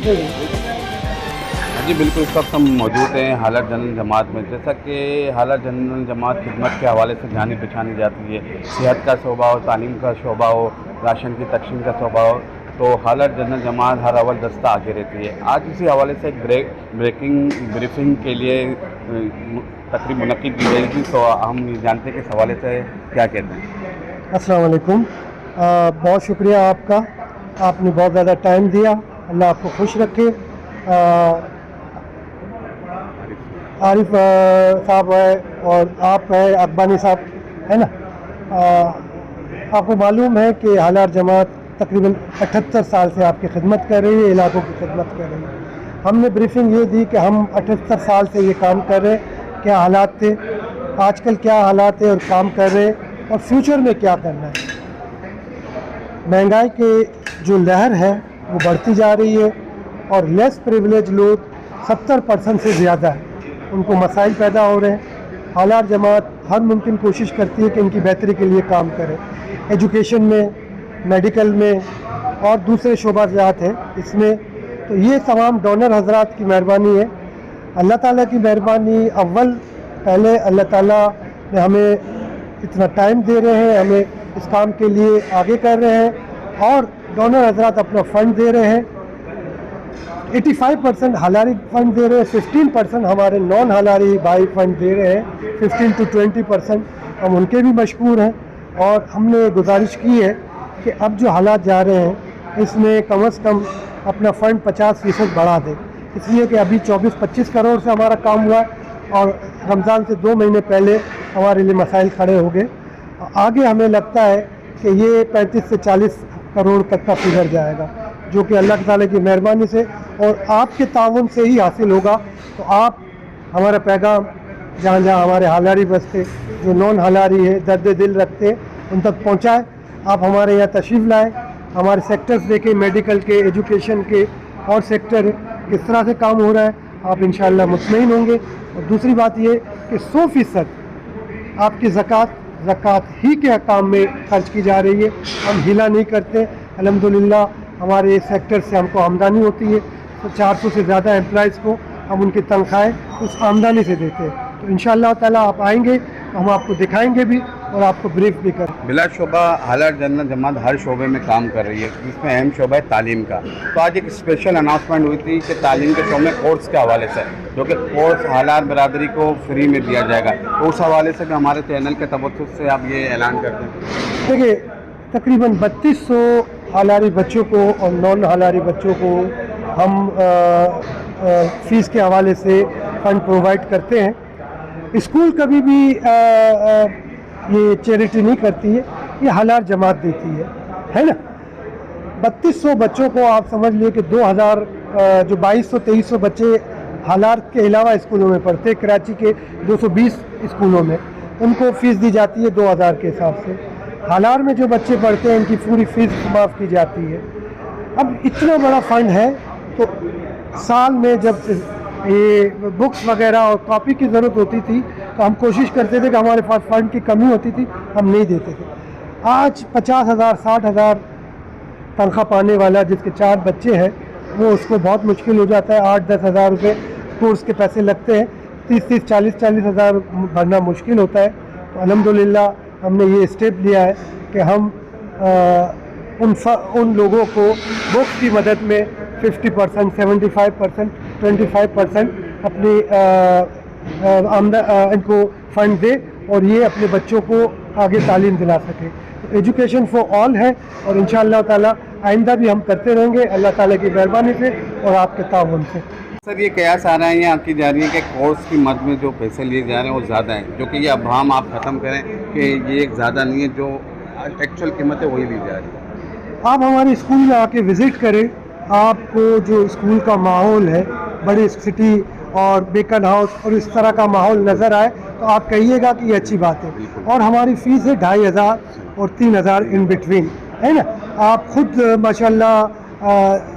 جی بالکل، اس وقت ہم موجود ہیں حالات جنرل جماعت میں. جیسا کہ حالات جنرل جماعت خدمت کے حوالے سے جانی پہچانی جاتی ہے. صحت کا شعبہ ہو، تعلیم کا شعبہ ہو، راشن کی تقسیم کا شعبہ ہو، تو حالات جنرل جماعت ہر اول دستہ آگے رہتی ہے. آج اسی حوالے سے ایک بریکنگ بریفنگ کے لیے تقریب منعقد کی گئی تھی، تو ہم یہ جانتے ہیں کہ اس حوالے سے کیا کہتے ہیں. السلام علیکم. بہت شکریہ آپ کا، آپ نے بہت زیادہ ٹائم دیا. اللہ آپ کو خوش رکھے. عارف صاحب ہے اور آپ ہیں، اقبانی صاحب ہے نا. آپ کو معلوم ہے کہ حالات جماعت تقریباً 78 سال سے آپ کی خدمت کر رہی ہے، علاقوں کی خدمت کر رہی ہے. ہم نے بریفنگ یہ دی کہ ہم 78 سال سے یہ کام کر رہے ہیں، کیا حالات تھے، آج کل کیا حالات ہیں اور کام کر رہے ہیں، اور فیوچر میں کیا کرنا ہے. مہنگائی کے جو لہر ہے وہ بڑھتی جا رہی ہے، اور لیس پریویلیج لوگ 70% سے زیادہ ہیں، ان کو مسائل پیدا ہو رہے ہیں. حالات جماعت ہر ممکن کوشش کرتی ہے کہ ان کی بہتری کے لیے کام کرے. ایجوکیشن میں، میڈیکل میں اور دوسرے شعبہ جات ہیں اس میں. تو یہ تمام ڈونر حضرات کی مہربانی ہے، اللہ تعالیٰ کی مہربانی. پہلے اللہ تعالیٰ نے ہمیں اتنا ٹائم دے رہے ہیں، ہمیں اس کام کے لیے آگے کر رہے ہیں، اور ڈونر حضرات اپنا فنڈ دے رہے ہیں. 85% حلالی فنڈ دے رہے ہیں، 15% ہمارے نان حلالی بھائی فنڈ دے رہے ہیں. 15 to 20% ہم ان کے بھی مشکور ہیں. اور ہم نے گزارش کی ہے کہ اب جو حالات جا رہے ہیں اس میں کم از کم اپنا فنڈ 50% بڑھا دیں، اس لیے کہ ابھی 24-25 کروڑ سے ہمارا کام ہوا ہے، اور رمضان سے 2 مہینے پہلے ہمارے لیے مسائل کھڑے ہو گئے. آگے ہمیں لگتا ہے کہ یہ 35 سے 40 کروڑ تک کا فگر جائے گا، جو کہ اللہ تعالیٰ کی مہربانی سے اور آپ کے تعاون سے ہی حاصل ہوگا. تو آپ ہمارا پیغام جہاں جہاں ہمارے حالاری بستے جو نان حالاری ہے، درد دل رکھتے ہیں، ان تک پہنچائیں. آپ ہمارے یہاں تشریف لائیں، ہمارے سیکٹرز دیکھیں، میڈیکل کے، ایجوکیشن کے اور سیکٹر کس طرح سے کام ہو رہا ہے. آپ انشاءاللہ مطمئن ہوں گے. اور دوسری بات یہ کہ 100% آپ کی زکوٰۃ ہی کے کام میں خرچ کی جا رہی ہے. ہم ہلا نہیں کرتے. الحمدللہ ہمارے سیکٹر سے ہم کو آمدنی ہوتی ہے. تو 400 سے زیادہ امپلائز کو ہم ان کی تنخواہیں اس آمدنی سے دیتے ہیں. تو انشاءاللہ تعالیٰ آپ آئیں گے تو ہم آپ کو دکھائیں گے بھی اور آپ کو بریف بھی کریں. بلا شعبہ حالات جنرل جماعت ہر شعبے میں کام کر رہی ہے، جس میں اہم شعبہ ہے تعلیم کا. تو آج ایک اسپیشل اناؤنسمنٹ ہوئی تھی کہ تعلیم کے شعبے میں کورس کے حوالے سے، جو کہ کورس حالات برادری کو فری میں دیا جائے گا، تو اس حوالے سے بھی ہمارے چینل کے توسط سے آپ یہ اعلان کرتے ہیں. دیکھیے، تقریباً 3200 حالاری بچوں کو اور نان حالاری بچوں کو ہم فیس کے حوالے سے فنڈ پرووائڈ کرتے ہیں. اسکول کبھی بھی یہ چیریٹی نہیں کرتی ہے، یہ حالات جماعت دیتی ہے نا. 3200 بچوں کو آپ سمجھ لیے کہ 2000 جو 2200-2300 بچے حالات کے علاوہ اسکولوں میں پڑھتے، کراچی کے 220 اسکولوں میں ان کو فیس دی جاتی ہے 2000 کے حساب سے. حالات میں جو بچے پڑھتے ہیں ان کی پوری فیس معاف کی جاتی ہے. اب اتنا بڑا فنڈ ہے تو سال میں جب یہ بکس وغیرہ اور کاپی کی ضرورت ہوتی تھی تو ہم کوشش کرتے تھے کہ ہمارے پاس فنڈ کی کمی ہوتی تھی، ہم نہیں دیتے تھے. آج 50,000 60,000 تنخواہ پانے والا جس کے 4 بچے ہیں، وہ اس کو بہت مشکل ہو جاتا ہے. 8-10 ہزار روپے کورس کے پیسے لگتے ہیں، 30-40 ہزار بھرنا مشکل ہوتا ہے. تو الحمدللہ ہم نے یہ اسٹیپ لیا ہے کہ ہم ان لوگوں کو بکس کی مدد میں 50%، 75%، 25% اپنی ان کو فنڈ دے اور یہ اپنے بچوں کو آگے تعلیم دلا سکے. ایجوکیشن فار آل ہے، اور انشاءاللہ تعالیٰ آئندہ بھی ہم کرتے رہیں گے اللہ تعالیٰ کی مہربانی سے اور آپ کے تعاون سے. سر یہ قیاس آ رہا ہے آپ کی جا رہی ہے کہ کورس کی مد میں جو پیسے لیے جا رہے ہیں وہ زیادہ ہیں، جو کہ یہ ابہام آپ ختم کریں کہ یہ ایک زیادہ نہیں ہے، جو ایکچوئل قیمت ہے وہی لی جا رہی ہے. آپ ہمارے اسکول میں آ کے وزٹ کریں. آپ کو جو اسکول کا ماحول ہے، بڑی سٹی اور بیکن ہاؤس اور اس طرح کا ماحول نظر آئے تو آپ کہیے گا کہ یہ اچھی بات ہے. اور ہماری فیس ہے 2500 اور 3000 ان بٹوین ہے نا. آپ خود ماشاءاللہ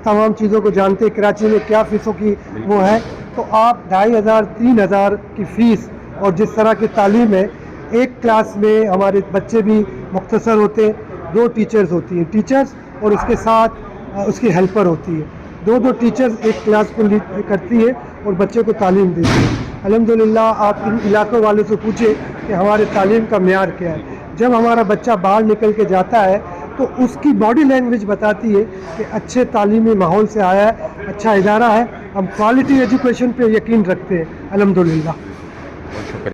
تمام چیزوں کو جانتے، کراچی میں کیا فیسوں کی وہ ہے. تو آپ 2500-3000 کی فیس اور جس طرح کی تعلیم ہے، ایک کلاس میں ہمارے بچے بھی مختصر ہوتے ہیں. 2 ٹیچرز ہوتی ہیں، ٹیچرز اور اس کے ساتھ اس کی ہیلپر ہوتی ہے. دو ٹیچرز ایک کلاس کو لیڈ کرتی ہے اور بچے کو تعلیم دیتی ہے. الحمدللہ آپ ان علاقوں والوں سے پوچھیں کہ ہمارے تعلیم کا معیار کیا ہے. جب ہمارا بچہ باہر نکل کے جاتا ہے تو اس کی باڈی لینگویج بتاتی ہے کہ اچھے تعلیمی ماحول سے آیا ہے, اچھا ادارہ ہے. ہم کوالٹی ایجوکیشن پہ یقین رکھتے ہیں الحمدللہ. بہت شکریہ.